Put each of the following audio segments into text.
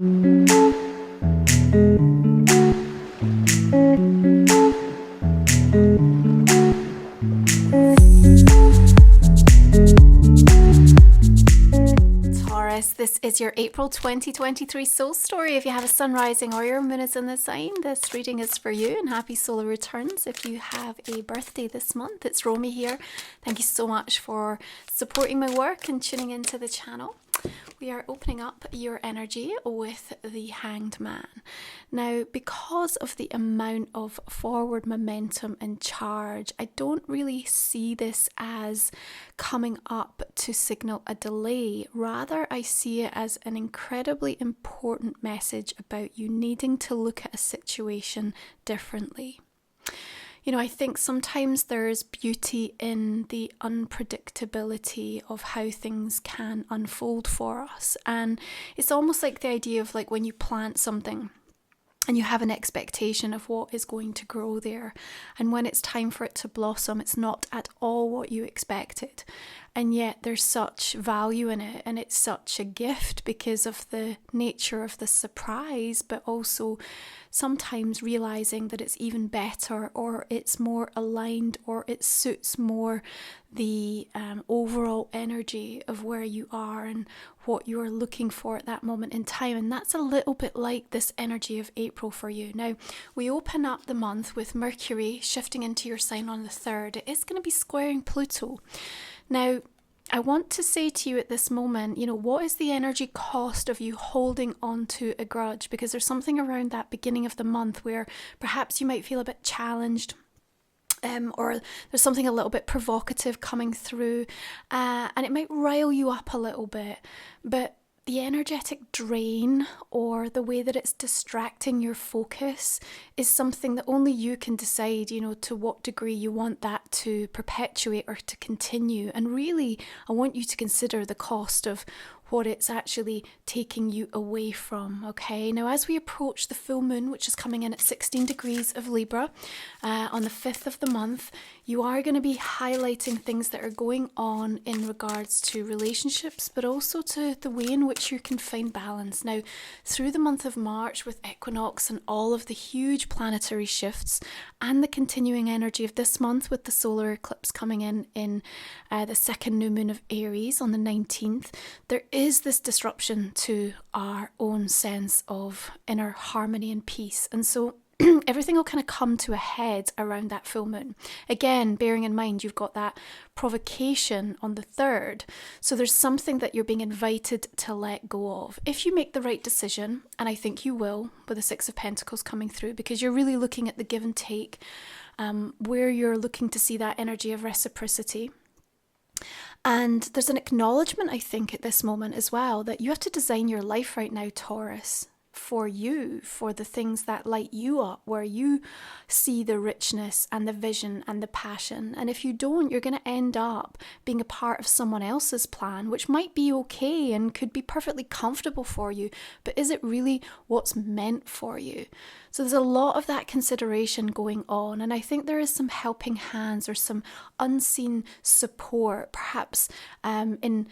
Taurus, this is your April 2023 soul story. If you have a sun rising or your moon is in the sign, this reading is for you, and happy solar returns if you have a birthday this month. It's Romy here. Thank you so much for supporting my work and tuning into the channel. We are opening up your energy with the Hanged Man. Now, because of the amount of forward momentum and charge, I don't really see this as coming up to signal a delay. Rather, I see it as an incredibly important message about you needing to look at a situation differently. You know, I think sometimes there's beauty in the unpredictability of how things can unfold for us. And it's almost like the idea of like when you plant something and you have an expectation of what is going to grow there. And when it's time for it to blossom, it's not at all what you expected. And yet there's such value in it, and it's such a gift because of the nature of the surprise, but also sometimes realizing that it's even better, or it's more aligned, or it suits more the overall energy of where you are and what you are looking for at that moment in time. And that's a little bit like this energy of April for you. Now, we open up the month with Mercury shifting into your sign on the 3rd. It is going to be squaring Pluto. Now, I want to say to you at this moment, you know, what is the energy cost of you holding on to a grudge? Because there's something around that beginning of the month where perhaps you might feel a bit challenged. Or there's something a little bit provocative coming through, and it might rile you up a little bit. But the energetic drain, or the way that it's distracting your focus, is something that only you can decide, you know, to what degree you want that to perpetuate or to continue. And really, I want you to consider the cost of what it's actually taking you away from, okay? Now, as we approach the full moon, which is coming in at 16 degrees of Libra on the 5th of the month, you are going to be highlighting things that are going on in regards to relationships, but also to the way in which you can find balance. Now, through the month of March, with equinox and all of the huge planetary shifts, and the continuing energy of this month with the solar eclipse coming in the second new moon of Aries on the 19th, there is this disruption to our own sense of inner harmony and peace. And so everything will kind of come to a head around that full moon. Again, bearing in mind you've got that provocation on the 3rd. So there's something that you're being invited to let go of. If you make the right decision, and I think you will, with the 6 of Pentacles coming through, because you're really looking at the give and take, where you're looking to see that energy of reciprocity. And there's an acknowledgement, I think, at this moment as well, that you have to design your life right now, Taurus, for you, for the things that light you up, where you see the richness and the vision and the passion. And if you don't, you're going to end up being a part of someone else's plan, which might be okay and could be perfectly comfortable for you, but is it really what's meant for you? So there's a lot of that consideration going on, and I think there is some helping hands or some unseen support, perhaps in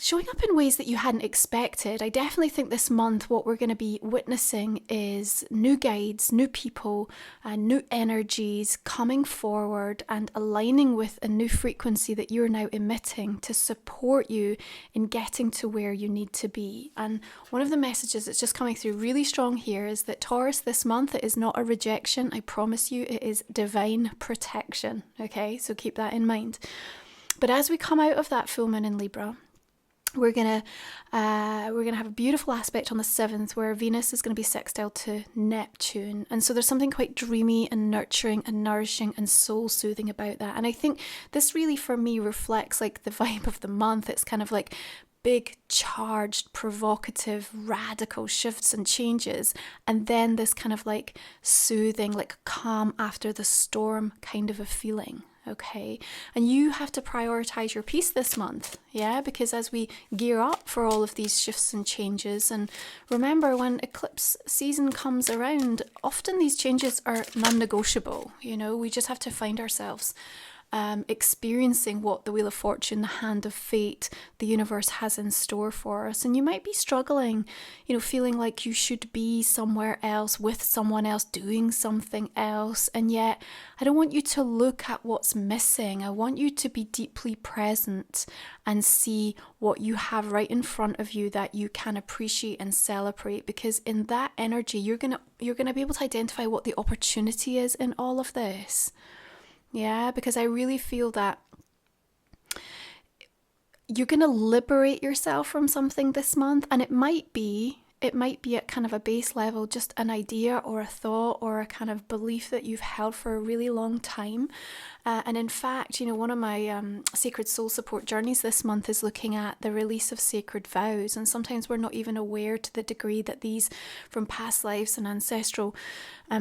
showing up in ways that you hadn't expected. I definitely think this month what we're going to be witnessing is new guides, new people, new energies coming forward and aligning with a new frequency that you're now emitting to support you in getting to where you need to be. And one of the messages that's just coming through really strong here is that Taurus, this month, it is not a rejection. I promise you, it is divine protection. Okay, so keep that in mind. But as we come out of that full moon in Libra, we're gonna have a beautiful aspect on the 7th where Venus is going to be sextile to Neptune, and so there's something quite dreamy and nurturing and nourishing and soul soothing about that. And I think this really, for me, reflects like the vibe of the month. It's kind of like big, charged, provocative, radical shifts and changes, and then this kind of like soothing, like calm after the storm kind of a feeling. Okay, and you have to prioritize your peace this month, yeah, because as we gear up for all of these shifts and changes, and remember, when eclipse season comes around, often these changes are non-negotiable. You know, we just have to find ourselves experiencing what the Wheel of Fortune, the hand of fate, the universe has in store for us. And you might be struggling, feeling like you should be somewhere else with someone else doing something else. And yet I don't want you to look at what's missing. I want you to be deeply present and see what you have right in front of you that you can appreciate and celebrate, because in that energy you're gonna be able to identify what the opportunity is in all of this. Yeah, because I really feel that you're going to liberate yourself from something this month, and it might be at kind of a base level, just an idea or a thought or a kind of belief that you've held for a really long time. And in fact, one of my sacred soul support journeys this month is looking at the release of sacred vows. And sometimes we're not even aware to the degree that these from past lives and ancestral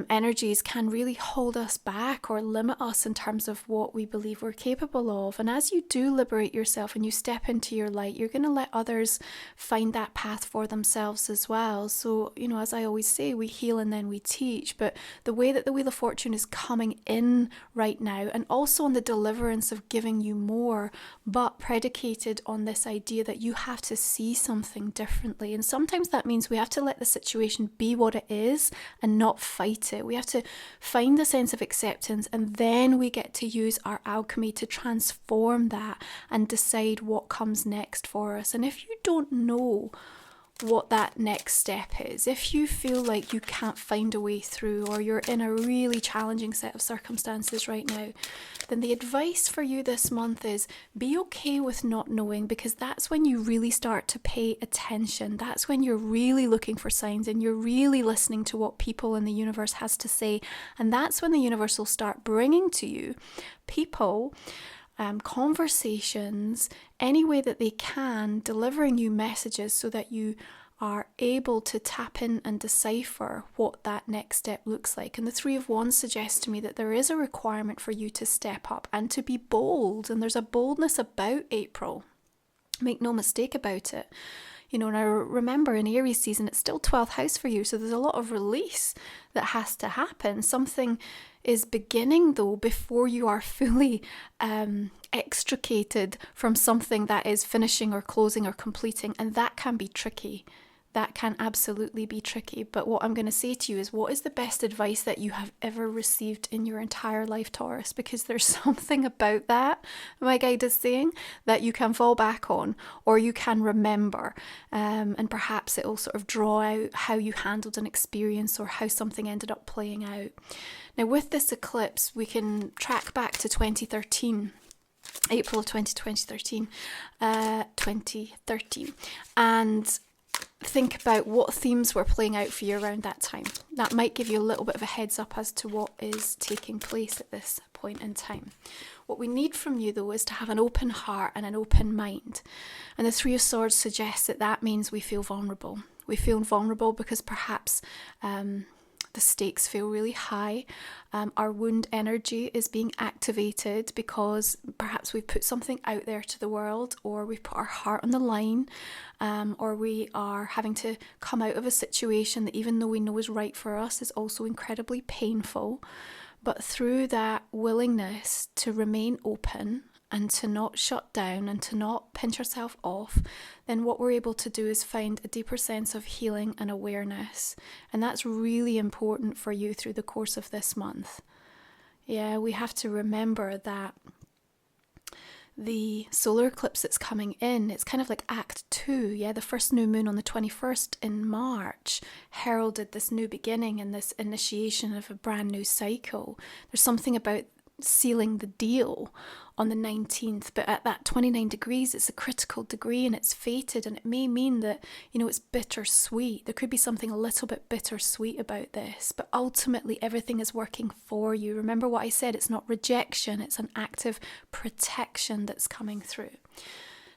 energies can really hold us back or limit us in terms of what we believe we're capable of. And as you do liberate yourself and you step into your light, you're going to let others find that path for themselves as well. So, as I always say, we heal and then we teach. But the way that the Wheel of Fortune is coming in right now, and also on the deliverance of giving you more, but predicated on this idea that you have to see something differently. And sometimes that means we have to let the situation be what it is and not fight it. We have to find the sense of acceptance, and then we get to use our alchemy to transform that and decide what comes next for us. And if you don't know what that next step is, if you feel like you can't find a way through, or you're in a really challenging set of circumstances right now, then the advice for you this month is be okay with not knowing, because that's when you really start to pay attention. That's when you're really looking for signs and you're really listening to what people in the universe has to say. And that's when the universe will start bringing to you people, conversations, any way that they can, delivering you messages so that you are able to tap in and decipher what that next step looks like. And the Three of Wands suggests to me that there is a requirement for you to step up and to be bold. And there's a boldness about April. Make no mistake about it. And I remember in Aries season, it's still 12th house for you. So there's a lot of release that has to happen. Something is beginning though before you are fully extricated from something that is finishing or closing or completing. And that can be tricky. That can absolutely be tricky. But what I'm going to say to you is, what is the best advice that you have ever received in your entire life, Taurus? Because there's something about that, my guide is saying, that you can fall back on, or you can remember. And perhaps it will sort of draw out how you handled an experience or how something ended up playing out. Now, with this eclipse, we can track back to 2013. April of 2013, and think about what themes were playing out for you around that time. That might give you a little bit of a heads up as to what is taking place at this point in time. What we need from you, though, is to have an open heart and an open mind. And the Three of Swords suggests that that means we feel vulnerable. We feel vulnerable because perhaps the stakes feel really high. Our wound energy is being activated because perhaps we've put something out there to the world, or we've put our heart on the line, or we are having to come out of a situation that, even though we know is right for us, is also incredibly painful. But through that willingness to remain open and to not shut down and to not pinch ourselves off, then what we're able to do is find a deeper sense of healing and awareness. And that's really important for you through the course of this month. Yeah, we have to remember that the solar eclipse that's coming in, it's kind of like Act 2, yeah? The first new moon on the 21st in March heralded this new beginning and this initiation of a brand new cycle. There's something about sealing the deal on the 19th, but at that 29 degrees, it's a critical degree and it's fated, and it may mean that, it's bittersweet. There could be something a little bit bittersweet about this, but ultimately everything is working for you. Remember what I said, it's not rejection, it's an active protection that's coming through.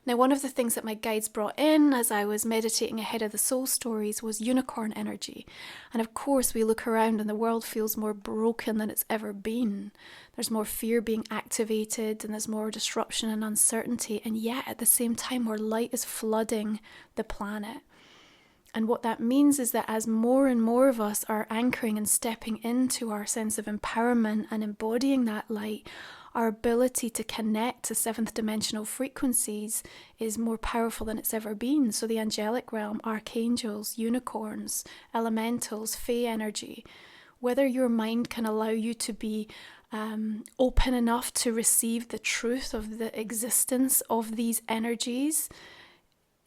Now, one of the things that my guides brought in as I was meditating ahead of the soul stories was unicorn energy. And of course, we look around and the world feels more broken than it's ever been. There's more fear being activated and there's more disruption and uncertainty. And yet, at the same time, more light is flooding the planet. And what that means is that as more and more of us are anchoring and stepping into our sense of empowerment and embodying that light, our ability to connect to seventh dimensional frequencies is more powerful than it's ever been. So the angelic realm, archangels, unicorns, elementals, fae energy, whether your mind can allow you to be open enough to receive the truth of the existence of these energies,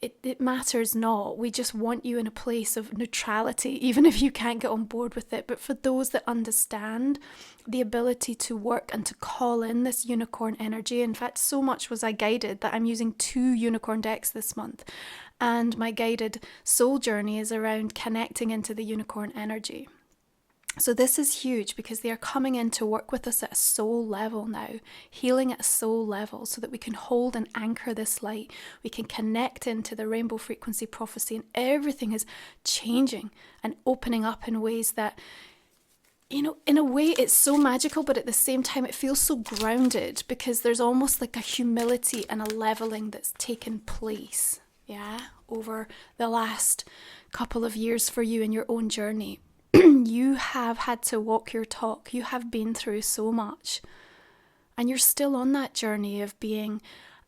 it matters not. We just want you in a place of neutrality, even if you can't get on board with it. But for those that understand the ability to work and to call in this unicorn energy, in fact, so much was I guided that I'm using 2 unicorn decks this month. And my guided soul journey is around connecting into the unicorn energy. So this is huge because they are coming in to work with us at a soul level now, healing at a soul level so that we can hold and anchor this light. We can connect into the rainbow frequency prophecy, and everything is changing and opening up in ways that, you know, in a way it's so magical, but at the same time it feels so grounded because there's almost like a humility and a leveling that's taken place, over the last couple of years for you in your own journey. You have had to walk your talk. You have been through so much. And you're still on that journey of being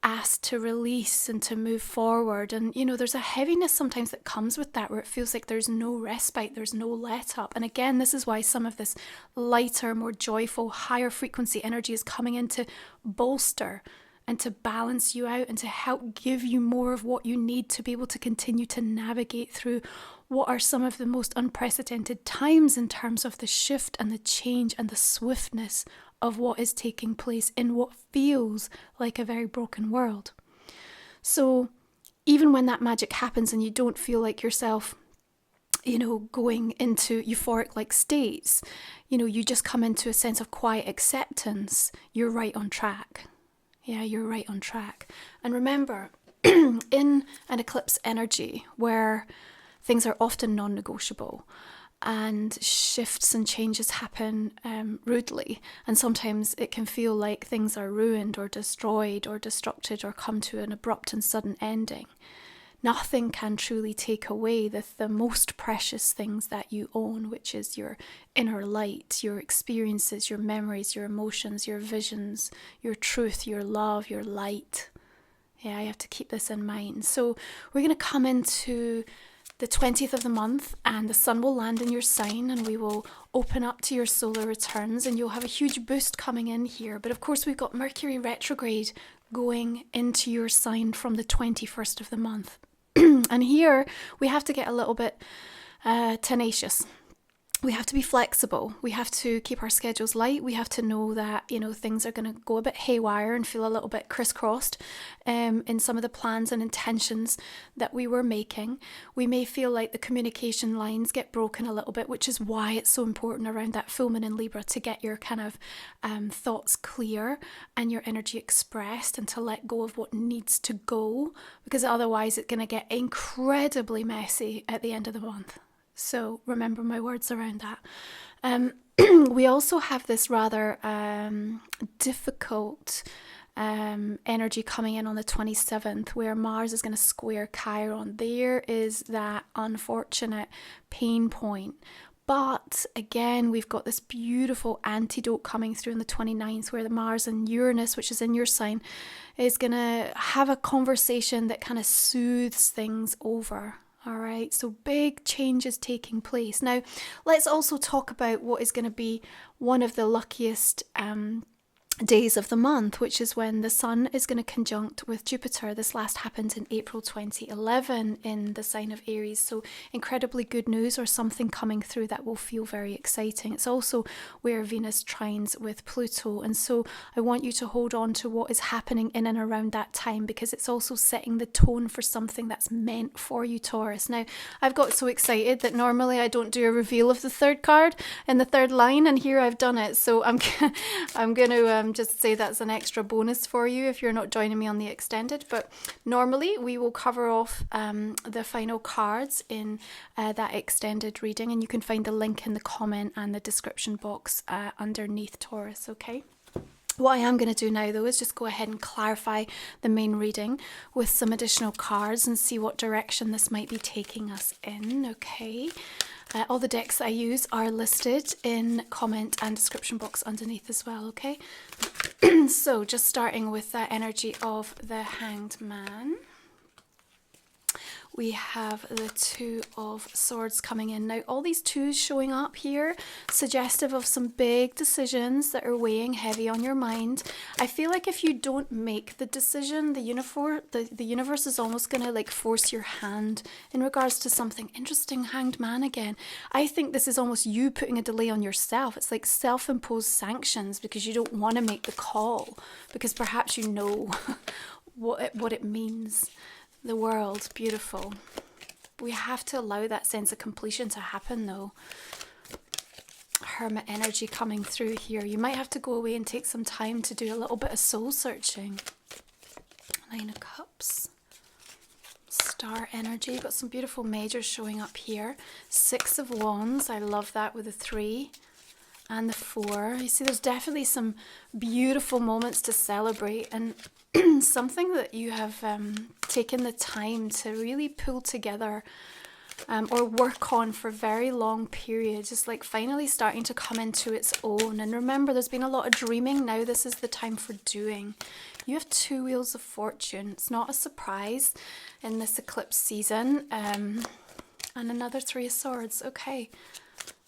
asked to release and to move forward. And, you know, there's a heaviness sometimes that comes with that where it feels like there's no respite, there's no let up. And again, this is why some of this lighter, more joyful, higher frequency energy is coming in to bolster and to balance you out and to help give you more of what you need to be able to continue to navigate through what are some of the most unprecedented times in terms of the shift and the change and the swiftness of what is taking place in what feels like a very broken world. So even when that magic happens and you don't feel like yourself, you know, going into euphoric like states, you know, you just come into a sense of quiet acceptance, you're right on track. Yeah, you're right on track. And remember, in an eclipse energy where things are often non-negotiable and shifts and changes happen rudely, and sometimes it can feel like things are ruined or destroyed or destructed or come to an abrupt and sudden ending. Nothing can truly take away the most precious things that you own, which is your inner light, your experiences, your memories, your emotions, your visions, your truth, your love, your light. Yeah, you have to keep this in mind. So we're going to come into the 20th of the month and the sun will land in your sign and we will open up to your solar returns and you'll have a huge boost coming in here. But of course we've got Mercury retrograde going into your sign from the 21st of the month. And here we have to get a little bit tenacious. We have to be flexible. We have to keep our schedules light. We have to know that, you know, things are going to go a bit haywire and feel a little bit crisscrossed in some of the plans and intentions that we were making. We may feel like the communication lines get broken a little bit, which is why it's so important around that full moon in Libra to get your kind of thoughts clear and your energy expressed and to let go of what needs to go, because otherwise it's going to get incredibly messy at the end of the month. So remember my words around that. We also have this rather difficult energy coming in on the 27th where Mars is going to square Chiron. There is that unfortunate pain point. But again, we've got this beautiful antidote coming through on the 29th where the Mars and Uranus, which is in your sign, is going to have a conversation that kind of soothes things over. All right, so big changes taking place. Now, let's also talk about what is going to be one of the luckiest days of the month, which is when the Sun is going to conjunct with Jupiter. This last happened in April 2011 in the sign of Aries. So incredibly good news or something coming through that will feel very exciting. It's also where Venus trines with Pluto. And so I want you to hold on to what is happening in and around that time because it's also setting the tone for something that's meant for you, Taurus. Now, I've got so excited that normally I don't do a reveal of the third card in the third line, and here I've done it. So I'm going to just say that's an extra bonus for you if you're not joining me on the extended. But normally we will cover off the final cards in that extended reading, and you can find the link in the comment and the description box underneath, Taurus, okay? What I am going to do now, though, is just go ahead and clarify the main reading with some additional cards and see what direction this might be taking us in, okay? All the decks that I use are listed in comment and description box underneath as well, okay? So just starting with that energy of the Hanged Man. We have the Two of Swords coming in. Now, all these twos showing up here, suggestive of some big decisions that are weighing heavy on your mind. I feel like if you don't make the decision, the universe is almost going to like force your hand in regards to something. Interesting, Hanged Man again. I think this is almost you putting a delay on yourself. It's like self-imposed sanctions because you don't want to make the call, because perhaps you know what it means. The world, beautiful. We have to allow that sense of completion to happen though. Hermit energy coming through here. You might have to go away and take some time to do a little bit of soul searching. Nine of Cups. Star energy. Got some beautiful majors showing up here. Six of Wands. I love that with the 3 and the 4. You see there's definitely some beautiful moments to celebrate, and something that you have taken the time to really pull together or work on for a very long periods, just like finally starting to come into its own. And remember, there's been a lot of dreaming. Now this is the time for doing. You have 2 Wheels of Fortune. It's not a surprise in this eclipse season. And another 3 of Swords. Okay.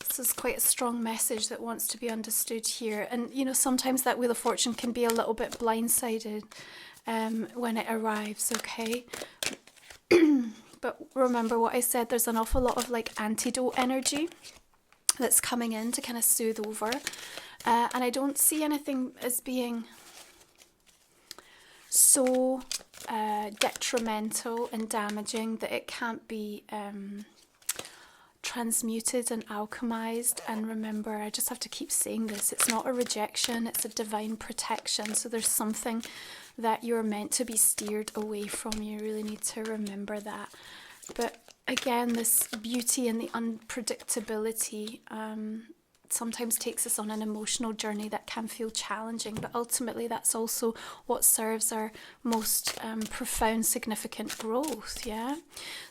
This is quite a strong message that wants to be understood here. And, you know, sometimes that Wheel of Fortune can be a little bit blindsided when it arrives, okay? But remember what I said, there's an awful lot of like antidote energy that's coming in to kind of soothe over. And I don't see anything as being so detrimental and damaging that it can't be transmuted and alchemized. And remember, I just have to keep saying this, it's not a rejection, it's a divine protection. So there's something that you're meant to be steered away from. You really need to remember that. But again, this beauty and the unpredictability sometimes takes us on an emotional journey that can feel challenging, but ultimately that's also what serves our most profound, significant growth. Yeah.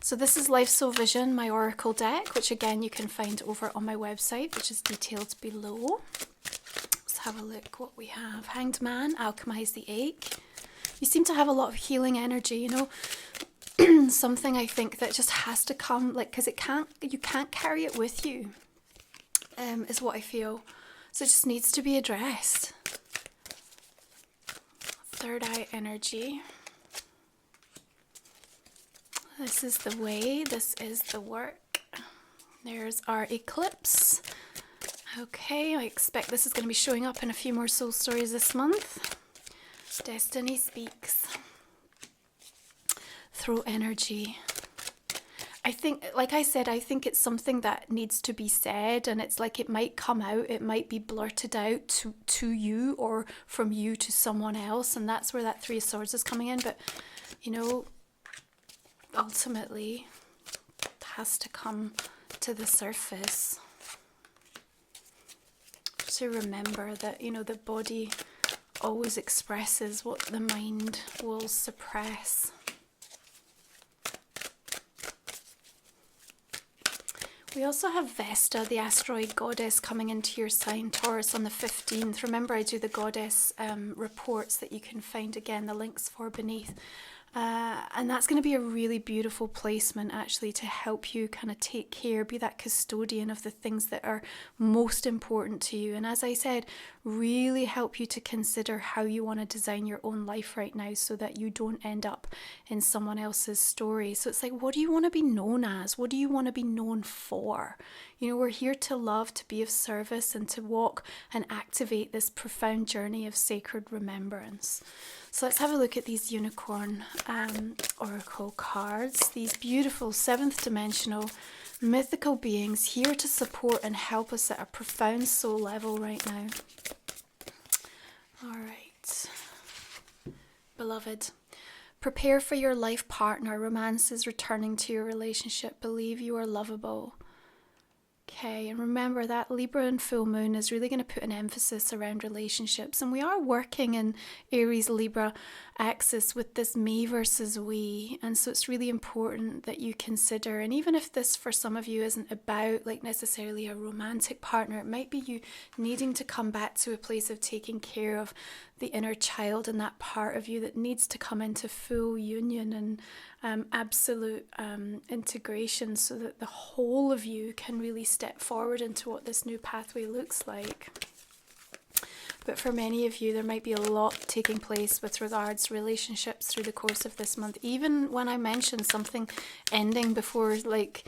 So this is Life Soul Vision, my oracle deck, which again you can find over on my website, which is detailed below. Let's have a look what we have. Hanged Man, alchemize the ache. You seem to have a lot of healing energy, you know. Something I think that just has to come, like, because you can't carry it with you. Is what I feel. So it just needs to be addressed. Third eye energy. This is the way, this is the work. There's our eclipse. Okay, I expect this is going to be showing up in a few more soul stories this month. Destiny speaks. Throw energy. I think, like I said, I think it's something that needs to be said, and it's like it might come out, it might be blurted out to you or from you to someone else, and that's where that 3 of Swords is coming in. But, you know, ultimately, it has to come to the surface. To remember that, you know, the body always expresses what the mind will suppress. We also have Vesta, the asteroid goddess, coming into your sign, Taurus, on the 15th. Remember, I do the goddess reports that you can find, again, the links for beneath. And that's going to be a really beautiful placement, actually, to help you kind of take care, be that custodian of the things that are most important to you. And as I said, really help you to consider how you want to design your own life right now so that you don't end up in someone else's story. So it's like, what do you want to be known as? What do you want to be known for? You know, we're here to love, to be of service, and to walk and activate this profound journey of sacred remembrance. So let's have a look at these unicorn oracle cards. These beautiful 7th dimensional mythical beings here to support and help us at a profound soul level right now. All right. Beloved, prepare for your life partner. Romance is returning to your relationship. Believe you are lovable. Okay, and remember that Libra and full moon is really going to put an emphasis around relationships, and we are working in Aries Libra axis with this me versus we, and so it's really important that you consider, and even if this for some of you isn't about like necessarily a romantic partner, it might be you needing to come back to a place of taking care of the inner child and that part of you that needs to come into full union and absolute integration, so that the whole of you can really step forward into what this new pathway looks like. But for many of you, there might be a lot taking place with regards to relationships through the course of this month. Even when I mentioned something ending before, like,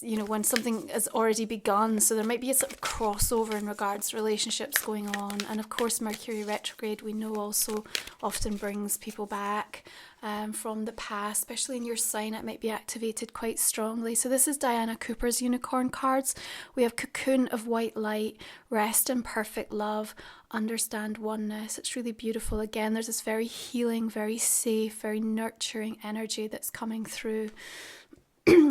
you know, when something has already begun. So there might be a sort of crossover in regards to relationships going on. And of course, Mercury retrograde, we know, also often brings people back from the past, especially in your sign. It might be activated quite strongly. So this is Diana Cooper's unicorn cards. We have cocoon of white light, rest in perfect love, understand oneness. It's really beautiful. Again, there's this very healing, very safe, very nurturing energy that's coming through.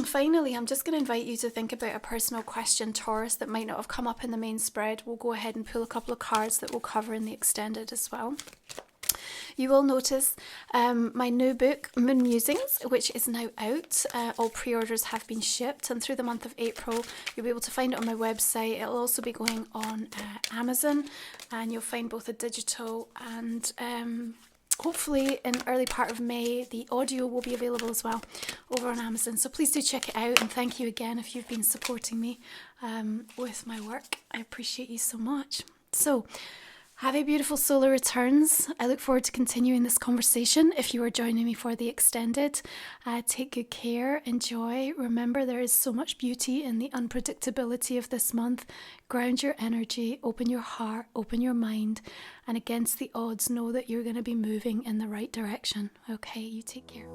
Finally, I'm just going to invite you to think about a personal question, Taurus, that might not have come up in the main spread. We'll go ahead and pull a couple of cards that we'll cover in the extended as well. You will notice my new book, Moon Musings, which is now out. All pre-orders have been shipped, and through the month of April, you'll be able to find it on my website. It'll also be going on Amazon, and you'll find both a digital and hopefully in early part of May, the audio will be available as well over on Amazon. So please do check it out, and thank you again if you've been supporting me with my work. I appreciate you so much. So have a beautiful solar returns. I look forward to continuing this conversation. If you are joining me for the extended, take good care, enjoy. Remember, there is so much beauty in the unpredictability of this month. Ground your energy, open your heart, open your mind, and against the odds, know that you're going to be moving in the right direction. Okay, you take care.